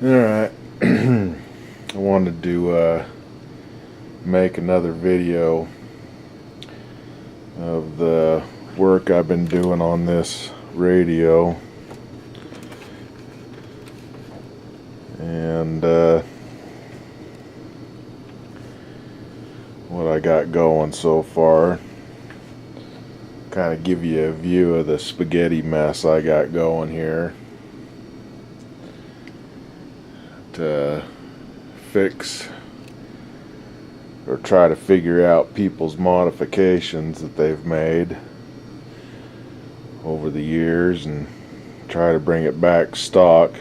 Alright, I wanted to make another video of the work I've been doing on this radio, and what I got going so far. Kind of give you a view of the spaghetti mess I got going here to fix or try to figure out people's modifications that they've made over the years and try to bring it back stock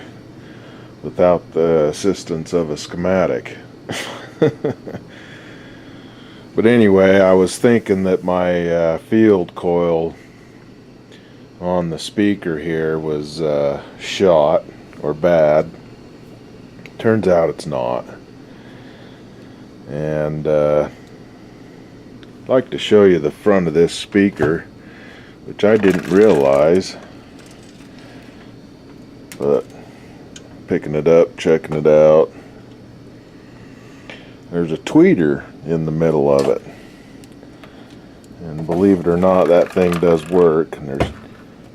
without the assistance of a schematic. But anyway, I was thinking that my field coil on the speaker here was shot or bad. Turns out it's not. And I'd like to show you the front of this speaker, which I didn't realize, but picking it up, checking it out, there's a tweeter in the middle of it, and believe it or not, that thing does work. And there's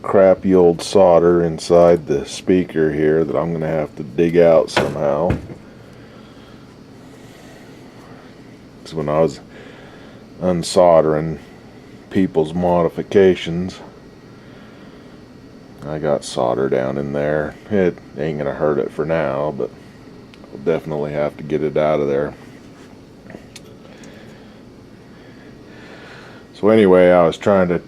crappy old solder inside the speaker here that I'm going to have to dig out somehow. So when I was unsoldering people's modifications, I got solder down in there. It ain't going to hurt it for now, but I'll definitely have to get it out of there. So anyway, I was trying to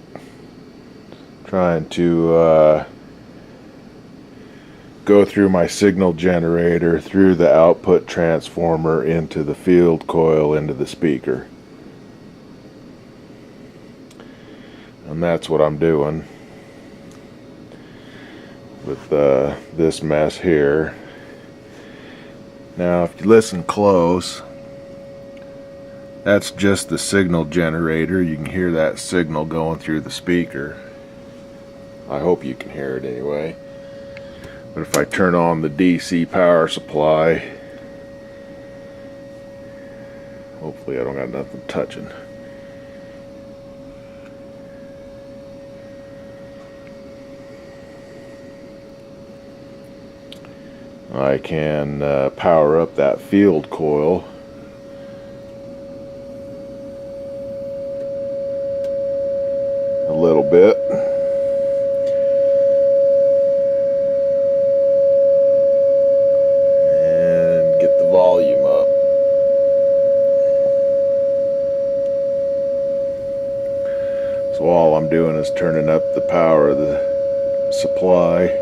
go through my signal generator, through the output transformer, into the field coil, into the speaker. And that's what I'm doing with this mess here. Now, if you listen close, that's just the signal generator. You can hear that signal going through the speaker. I hope you can hear it anyway. But if I turn on the DC power supply, hopefully I don't got nothing touching. I can power up that field coil. A little bit. And get the volume up. So all I'm doing is turning up the power of the supply.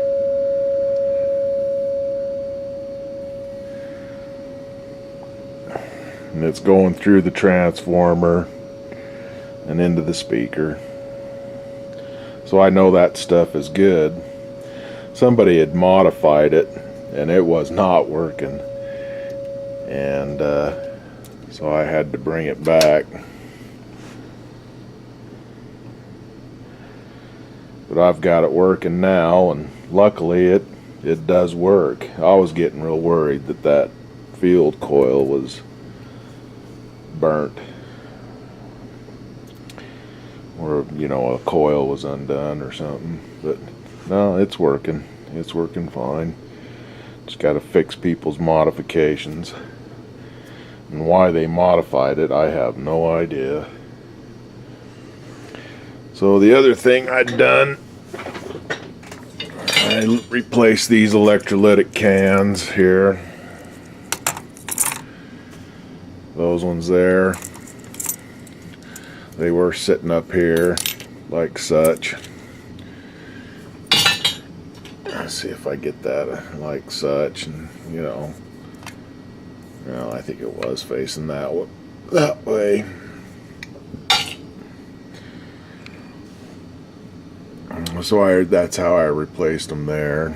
And it's going through the transformer and into the speaker. So I know that stuff is good. Somebody had modified it and it was not working, and so I had to bring it back. But I've got it working now, and luckily it does work. I was getting real worried that that field coil was burnt, or you know, a coil was undone or something. But no, it's working. It's working fine. Just got to fix people's modifications, and why they modified it, I have no idea. So the other thing I'd done, I replaced these electrolytic cans here. Those ones there, they were sitting up here like such. Let's see if I get that like such, and you know, well, I think it was facing that way. So that's how I replaced them there,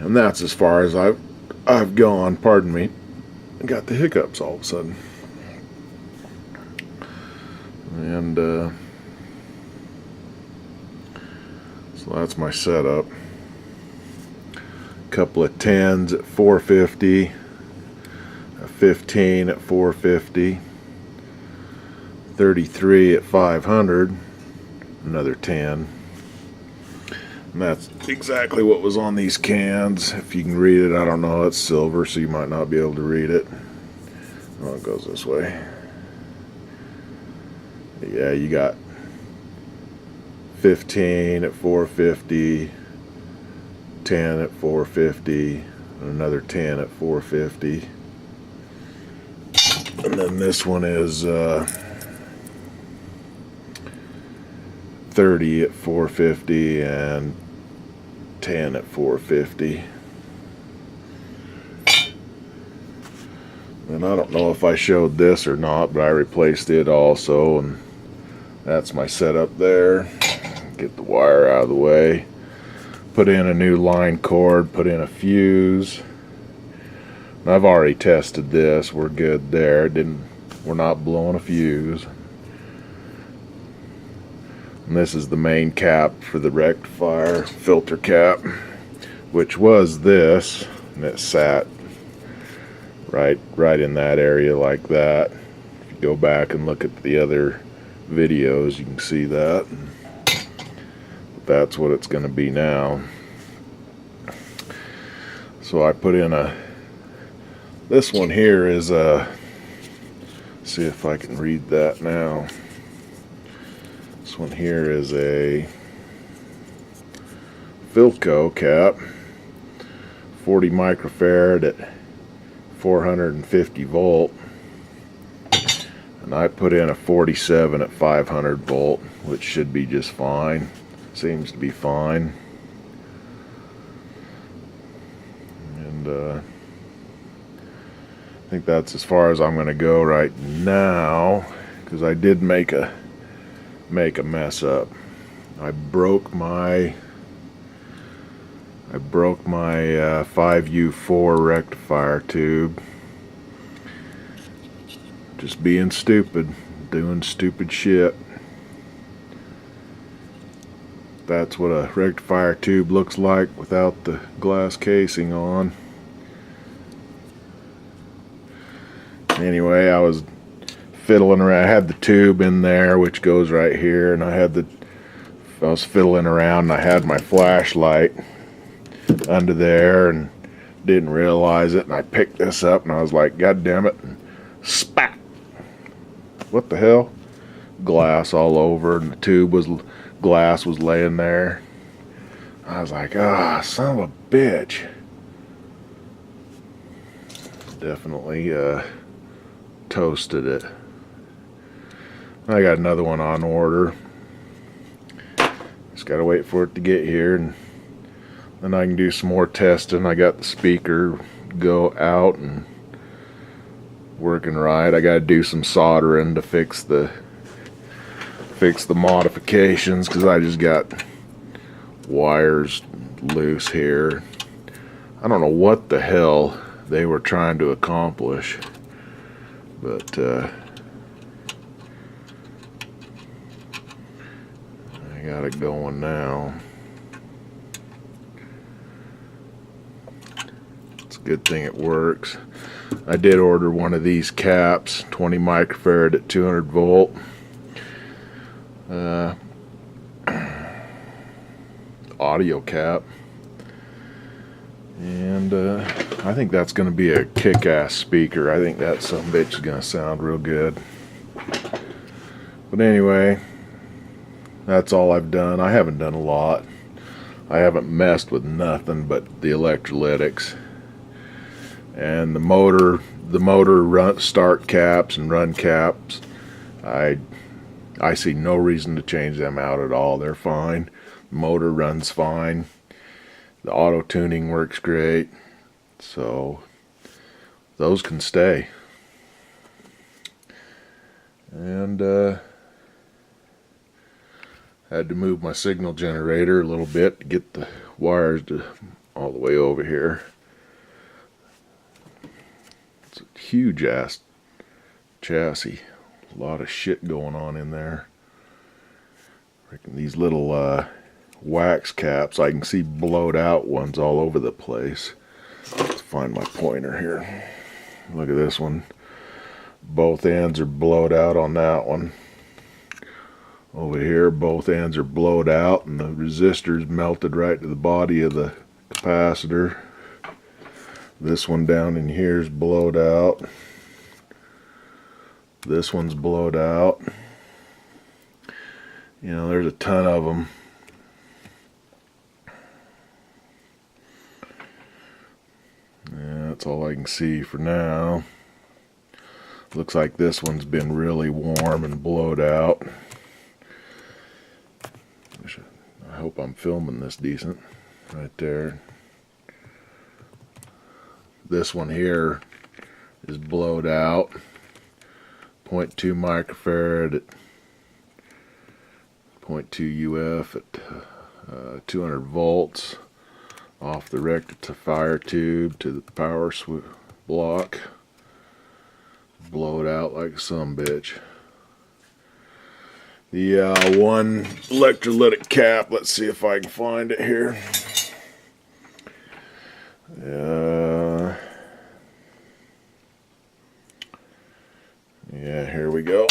and that's as far as I've gone. Pardon me. I got the hiccups all of a sudden. And so that's my setup. couple of 10s at 450, a 15 at 450, 33 at 500, another 10. And that's exactly what was on these cans. If you can read it, I don't know, it's silver, so you might not be able to read it. Oh, it goes this way. Yeah, you got 15 at 450, 10 at 450, and another 10 at 450. And then this one is 30 at 450 and 10 at 450. And I don't know if I showed this or not, but I replaced it also, and that's my setup there. Get the wire out of the way. Put in a new line cord, put in a fuse. And I've already tested this. We're good there. We're not blowing a fuse. And this is the main cap for the rectifier filter cap, which was this, and it sat right in that area like that. If you go back and look at the other videos, you can see that. But that's what it's going to be now. So I put in this one here is see if I can read that now. This one here is a Philco cap, 40 microfarad at 450 volt, and I put in a 47 at 500 volt, which should be just fine. Seems to be fine. And I think that's as far as I'm going to go right now, because I did make a mess up. I broke my 5U4 rectifier tube. Just being stupid, doing stupid shit. That's what a rectifier tube looks like without the glass casing on. Anyway, I was fiddling around. I had the tube in there, which goes right here, and I was fiddling around, and I had my flashlight under there and didn't realize it, and I picked this up and I was like, God damn it, and spat! What the hell? Glass all over, and the glass was laying there. I was like, ah, son of a bitch. Definitely toasted it. I got another one on order. Just gotta wait for it to get here, and then I can do some more testing. I got the speaker go out and working right. I gotta do some soldering to fix the modifications, because I just got wires loose here. I don't know what the hell they were trying to accomplish, but I got it going now. Good thing it works. I did order one of these caps, 20 microfarad at 200 volt. Audio cap. And I think that's going to be a kick-ass speaker. I think that some bitch is going to sound real good. But anyway, that's all I've done. I haven't done a lot. I haven't messed with nothing but the electrolytics. And the motor start caps and run caps, I see no reason to change them out at all. They're fine. The motor runs fine. The auto tuning works great. So those can stay. And had to move my signal generator a little bit to get the wires all the way over here. It's a huge ass chassis. A lot of shit going on in there. These little wax caps. I can see blowed out ones all over the place. Let's find my pointer here. Look at this one. Both ends are blowed out on that one. Over here, both ends are blowed out, and the resistor's melted right to the body of the capacitor. This one down in here is blowed out. This one's blowed out. You know, there's a ton of them. Yeah, that's all I can see for now. Looks like this one's been really warm and blowed out. I hope I'm filming this decent. Right there. This one here is blowed out. 0.2 microfarad at 0.2 UF at 200 volts off the rectifier tube to the power block. Blow it out like a sumbitch. The one electrolytic cap, let's see if I can find it here. Yeah, here we go.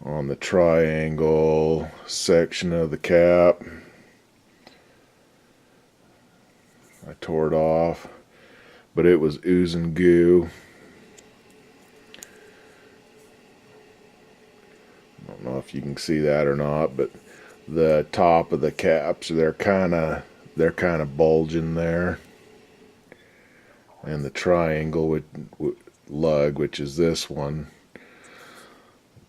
On the triangle section of the cap, I tore it off, but it was oozing goo. I don't know if you can see that or not, but the top of the caps, they're kind of bulging there, and the triangle with lug, which is this one,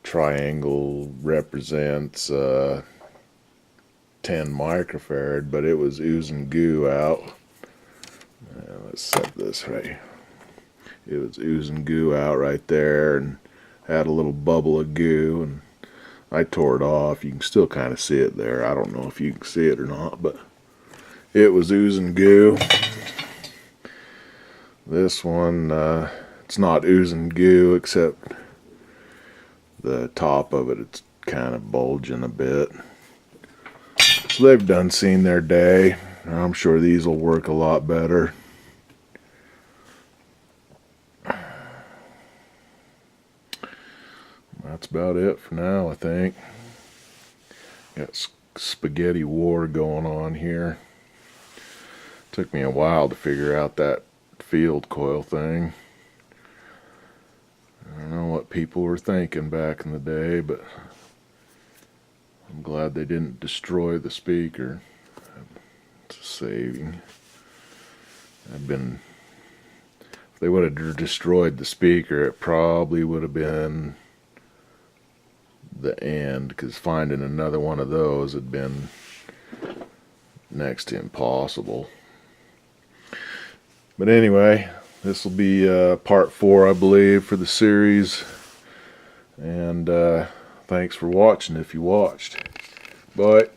triangle represents 10 microfarad, but it was oozing goo out. Let's set this right. It was oozing goo out right there and had a little bubble of goo, and I tore it off. You can still kind of see it there. I don't know if you can see it or not, but it was oozing goo. This one, it's not oozing goo, except the top of it, it's kind of bulging a bit. So they've done seen their day. I'm sure these will work a lot better. That's about it for now, I think. Got spaghetti war going on here. Took me a while to figure out that field coil thing. I don't know what people were thinking back in the day, but I'm glad they didn't destroy the speaker. It's a saving. If they would have destroyed the speaker, it probably would have been the end, because finding another one of those had been next to impossible. But anyway, this will be part 4, I believe, for the series. And thanks for watching if you watched. Bye.